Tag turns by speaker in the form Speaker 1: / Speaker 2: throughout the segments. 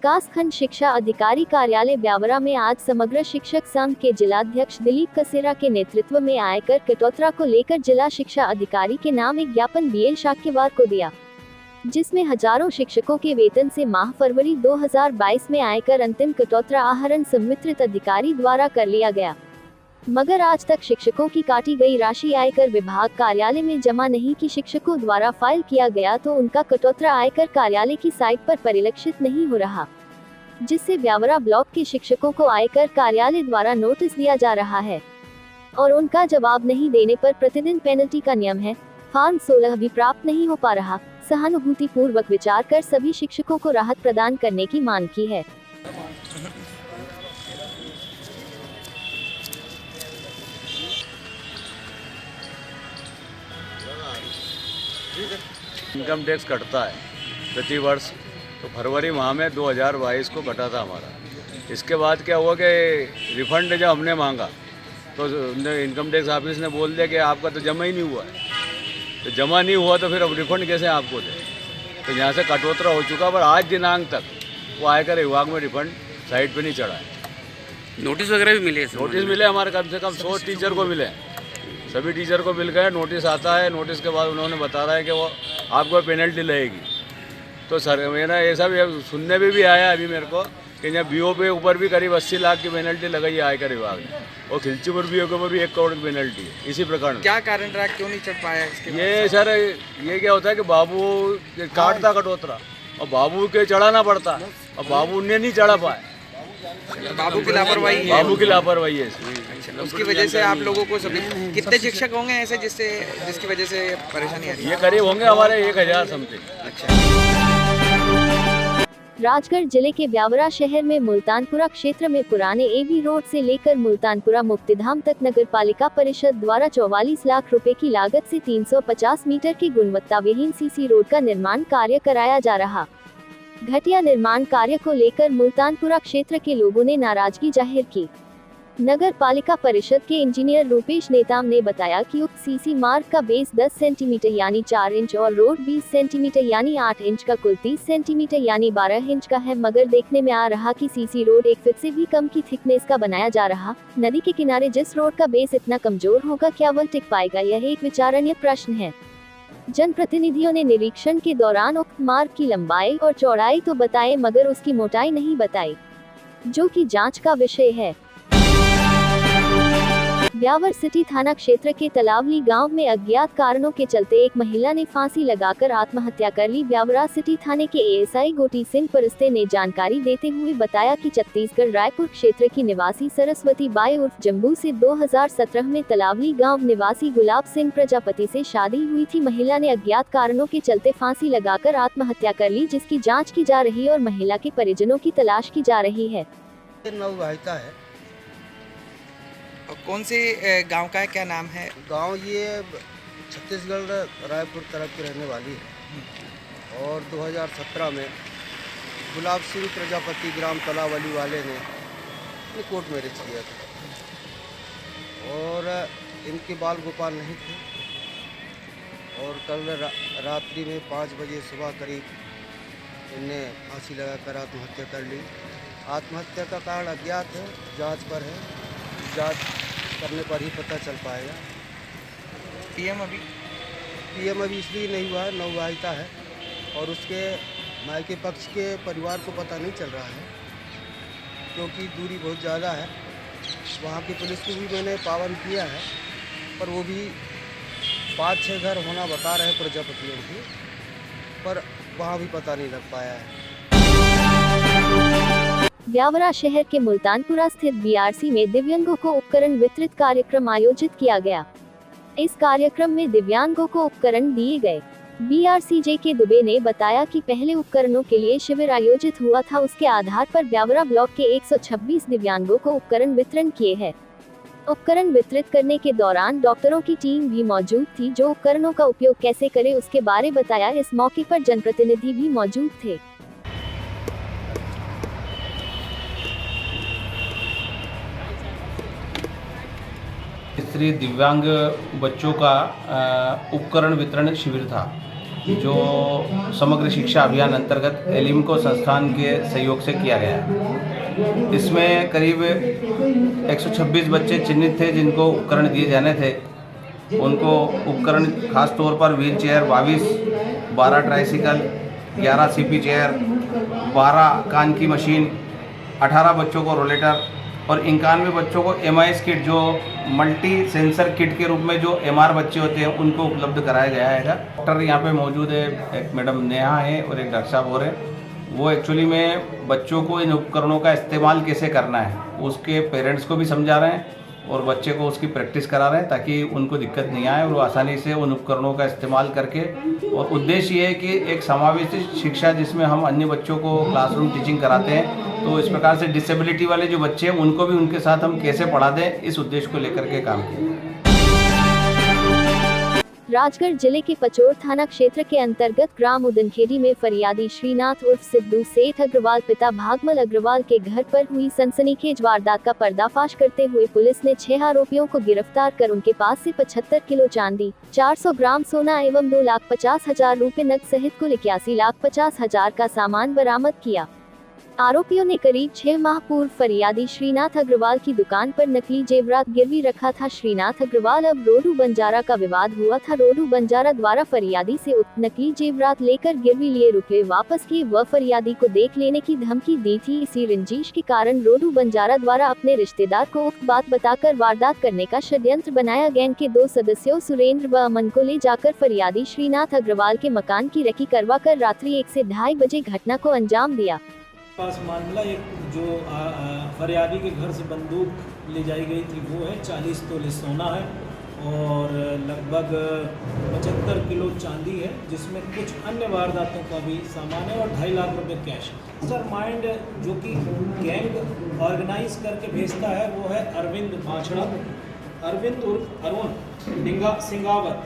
Speaker 1: विकासखंड शिक्षा अधिकारी कार्यालय ब्यावरा में आज समग्र शिक्षक संघ के जिलाध्यक्ष दिलीप कसेरा के नेतृत्व में आयकर कटौती को लेकर जिला शिक्षा अधिकारी के नाम एक ज्ञापन बीएल शाक्यवार को दिया, जिसमें हजारों शिक्षकों के वेतन से माह फरवरी 2022 में आयकर अंतिम कटौती आहरण संबंधित अधिकारी द्वारा कर लिया गया, मगर आज तक शिक्षकों की काटी गई राशि आयकर विभाग कार्यालय में जमा नहीं की शिक्षकों द्वारा फाइल किया गया तो उनका कटौती आयकर कार्यालय की साइट पर परिलक्षित नहीं हो रहा, जिससे ब्यावरा ब्लॉक के शिक्षकों को आयकर कार्यालय द्वारा नोटिस दिया जा रहा है और उनका जवाब नहीं देने पर प्रतिदिन पेनल्टी का नियम है। फॉर्म 16 भी प्राप्त नहीं हो पा रहा। सहानुभूति पूर्वक विचार कर सभी शिक्षकों को राहत प्रदान करने की मांग की है।
Speaker 2: इनकम टैक्स कटता है प्रति वर्ष, तो फरवरी माह में 2022 को कटा था हमारा। इसके बाद क्या हुआ कि रिफंड जब हमने मांगा तो इनकम टैक्स ऑफिस ने बोल दिया कि आपका तो जमा ही नहीं हुआ है। तो जमा नहीं हुआ तो फिर अब रिफंड कैसे आपको दें? तो यहाँ से कटौती हो चुका, पर आज दिनांक तक वो आयकर विभाग में रिफंड साइट पे नहीं चढ़ा है।
Speaker 3: नोटिस वगैरह भी मिले?
Speaker 2: नोटिस मिले हमारे कम से कम 100 टीचर को मिले, सभी टीचर को मिल गए। नोटिस आता है, नोटिस के बाद उन्होंने बता रहा है कि वो आपको पेनल्टी लगेगी। तो सर मेरा ये सब सुनने में भी आया अभी मेरे को कि यहाँ बीओ पे ऊपर भी करीब 80 लाख की पेनल्टी लगाई है आयकर विभाग ने, और खिलचीपुर बीओ के ऊपर भी 1 करोड़ की पेनल्टी है। इसी प्रकार
Speaker 3: क्या कारण रहा, क्यों नहीं चढ़ पाया इसके?
Speaker 2: ये सर ये क्या होता है कि बाबू काटता कटौतरा और बाबू के चढ़ाना पड़ता और बाबू ने नहीं चढ़ा पाए।
Speaker 3: बाबू की लापरवाही है।
Speaker 2: बाबू की लापरवाही है।
Speaker 3: उसकी वजह से आप लोगों को सभी कितने शिक्षक होंगे ऐसे जिसकी वजह से परेशानी आ रही है?
Speaker 2: ये करीब होंगे हमारे 1000 समथिंग।
Speaker 3: अच्छा।
Speaker 1: राजगढ़ जिले के ब्यावरा शहर में मुल्तानपुरा क्षेत्र में पुराने एबी रोड से लेकर मुल्तानपुरा मुक्तिधाम तक नगर पालिका परिषद द्वारा 44 लाख रुपए की लागत से 350 मीटर की गुणवत्ता विहीन सीसी रोड का निर्माण कार्य कराया जा रहा। घटिया निर्माण कार्य को लेकर मुल्तानपुरा क्षेत्र के लोगों ने नाराजगी जाहिर की। नगर पालिका परिषद के इंजीनियर रूपेश नेताम ने बताया कि उक्त सीसी मार्ग का बेस 10 सेंटीमीटर यानी 4 इंच और रोड 20 सेंटीमीटर यानी 8 इंच का कुल 30 सेंटीमीटर यानी 12 इंच का है, मगर देखने में आ रहा कि सीसी रोड 1 फीट से भी कम की थिकनेस का बनाया जा रहा। नदी के किनारे जिस रोड का बेस इतना कमजोर होगा, क्या वह टिक पाएगा? यह एक विचारणीय प्रश्न है। जनप्रतिनिधियों ने निरीक्षण के दौरान उक्त मार्ग की लंबाई और चौड़ाई तो बताए, मगर उसकी मोटाई नहीं बताई, जो कि जांच का विषय है। ब्यावर सिटी थाना क्षेत्र के तलावली गांव में अज्ञात कारणों के चलते एक महिला ने फांसी लगाकर आत्महत्या कर ली। ब्यावरा सिटी थाने के एएसआई गोटी सिंह परिस्ते ने जानकारी देते हुए बताया कि छत्तीसगढ़ रायपुर क्षेत्र की निवासी सरस्वती बाई उर्फ जम्बू से 2017 में तलावली गांव निवासी गुलाब सिंह प्रजापति से शादी हुई थी। महिला ने अज्ञात कारणों के चलते फांसी लगाकर आत्महत्या कर ली, जिसकी जाँच की जा रही है और महिला के परिजनों की तलाश की जा रही है।
Speaker 3: कौन से गांव का है, क्या नाम है?
Speaker 4: गांव ये छत्तीसगढ़ रायपुर तरफ की रहने वाली है और 2017 में गुलाब सिंह प्रजापति ग्राम तलावली वाले ने कोर्ट मैरिज किया था और इनके बाल गोपाल नहीं थे और कल रात्रि में 5 बजे सुबह करीब इनने फांसी लगाकर आत्महत्या कर ली। आत्महत्या का कारण अज्ञात है, जांच पर है, जांच करने पर ही पता चल पाएगा।
Speaker 3: पीएम
Speaker 4: अभी इसलिए नहीं हुआ है, नवविवाहिता है और उसके मायके पक्ष के परिवार को पता नहीं चल रहा है क्योंकि दूरी बहुत ज़्यादा है। वहाँ की पुलिस को भी मैंने पावन किया है, पर वो भी 5-6 घर होना बता रहे प्रजापतियों की, पर वहाँ भी पता नहीं लग पाया है।
Speaker 1: ब्यावरा शहर के मुल्तानपुरा स्थित बीआरसी में दिव्यांगों को उपकरण वितरित कार्यक्रम आयोजित किया गया। इस कार्यक्रम में दिव्यांगों को उपकरण दिए गए। BRC JK. दुबे ने बताया कि पहले उपकरणों के लिए शिविर आयोजित हुआ था, उसके आधार पर ब्यावरा ब्लॉक के 126 दिव्यांगों को उपकरण वितरण किए हैं। उपकरण वितरित करने के दौरान डॉक्टरों की टीम भी मौजूद थी, जो उपकरणों का उपयोग कैसे करें उसके बारे बताया। इस मौके पर जनप्रतिनिधि भी मौजूद थे।
Speaker 5: स्त्री दिव्यांग बच्चों का उपकरण वितरण शिविर था जो समग्र शिक्षा अभियान अंतर्गत एलिम्को संस्थान के सहयोग से किया गया है। इसमें करीब 126 बच्चे चिन्हित थे जिनको उपकरण दिए जाने थे। उनको उपकरण खास तौर पर wheel chair 22, 12 tricycle, 11 CP chair, 12 कान की मशीन, 18 बच्चों को रोलेटर और 91 बच्चों को MIS किट, जो मल्टी सेंसर किट के रूप में जो MR बच्चे होते हैं, उनको उपलब्ध कराया गया है। डॉक्टर यहाँ पे मौजूद है, एक मैडम नेहा है और एक डॉक्टर साहब और है। वो एक्चुअली में बच्चों को इन उपकरणों का इस्तेमाल कैसे करना है उसके पेरेंट्स को भी समझा रहे हैं और बच्चे को उसकी प्रैक्टिस करा रहे हैं ताकि उनको दिक्कत नहीं आए और वो आसानी से उन उपकरणों का इस्तेमाल करके। और उद्देश्य ये है कि एक समावेशी शिक्षा जिसमें हम अन्य बच्चों को क्लासरूम टीचिंग कराते हैं, तो इस प्रकार से डिसेबिलिटी वाले जो बच्चे हैं उनको भी उनके साथ हम कैसे पढ़ा दें, इस उद्देश्य को लेकर के काम किया।
Speaker 1: राजगढ़ जिले के पचोर थाना क्षेत्र के अंतर्गत ग्राम उदनखेड़ी में फरियादी श्रीनाथ उर्फ सिद्धू सेठ अग्रवाल पिता भागमल अग्रवाल के घर पर हुई सनसनीखेज वारदात का पर्दाफाश करते हुए पुलिस ने 6 आरोपियों को गिरफ्तार कर उनके पास से 75 किलो चांदी, 400 ग्राम सोना एवं 2,50,000 रुपए नकद सहित कुल 81,50,000 का सामान बरामद किया। आरोपियों ने करीब 6 माह पूर्व फरियादी श्रीनाथ अग्रवाल की दुकान पर नकली जेवरात गिरवी रखा था। श्रीनाथ अग्रवाल अब रोडू बंजारा का विवाद हुआ था। रोडू बंजारा द्वारा फरियादी से नकली जेवरात लेकर गिरवी लिए रुपए वापस किए व फरियादी को देख लेने की धमकी दी थी। इसी रंजिश के कारण रोडू बंजारा द्वारा अपने रिश्तेदार को उक्त बात बताकर वारदात करने का षड्यंत्र बनाया। गैंग के 2 सदस्यों सुरेंद्र व अमन को ले जाकर फरियादी श्रीनाथ अग्रवाल के मकान की रेकी करवाकर रात्रि 1 से 2:30 बजे घटना को अंजाम दिया।
Speaker 6: पास मामला एक जो फरियादी के घर से बंदूक ले जाई गई थी वो है, 40 तोले सोना है और लगभग 75 किलो चांदी है, जिसमें कुछ अन्य वारदातों का भी सामान है और 2.5 लाख रुपए कैश है। सर माइंड जो कि गैंग ऑर्गेनाइज करके भेजता है वो है अरविंद माछड़ा, अरविंद उर्फ अरुण डिंगा सिंगावत।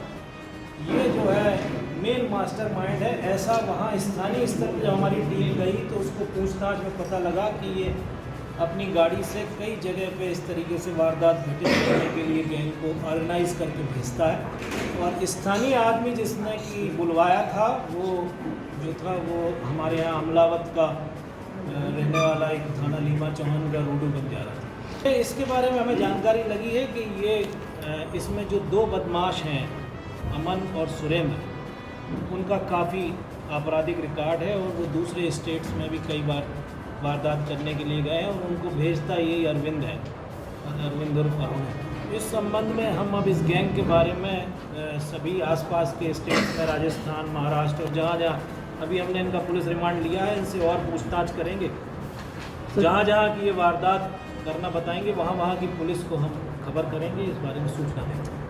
Speaker 6: ये जो है मेन मास्टर माइंड है। ऐसा वहाँ स्थानीय स्तर पर जब हमारी टीम गई तो उसको पूछताछ में पता लगा कि ये अपनी गाड़ी से कई जगह पे इस तरीके से वारदात घटित करने के लिए गैंग को ऑर्गेनाइज करके भेजता है। और स्थानीय आदमी जिसने कि बुलवाया था वो जो था वो हमारे यहाँ अमलावत का रहने वाला एक थाना लीमा चौहान का रोडू बंजारा था। इसके बारे में हमें जानकारी लगी है कि ये इसमें जो 2 बदमाश हैं अमन और सुरेंद्र, उनका काफ़ी आपराधिक रिकॉर्ड है और वो दूसरे स्टेट्स में भी कई बार वारदात करने के लिए गए हैं और उनको भेजता यही अरविंद है, अरविंद उर्फ अरुण। इस संबंध में हम अब इस गैंग के बारे में सभी आसपास के स्टेट्स में राजस्थान, महाराष्ट्र और जहाँ जहाँ अभी हमने इनका पुलिस रिमांड लिया है, इनसे और पूछताछ करेंगे। जहाँ जहाँ की ये वारदात करना बताएंगे वहाँ वहाँ की पुलिस को हम खबर करेंगे, इस बारे में सूचना देंगे।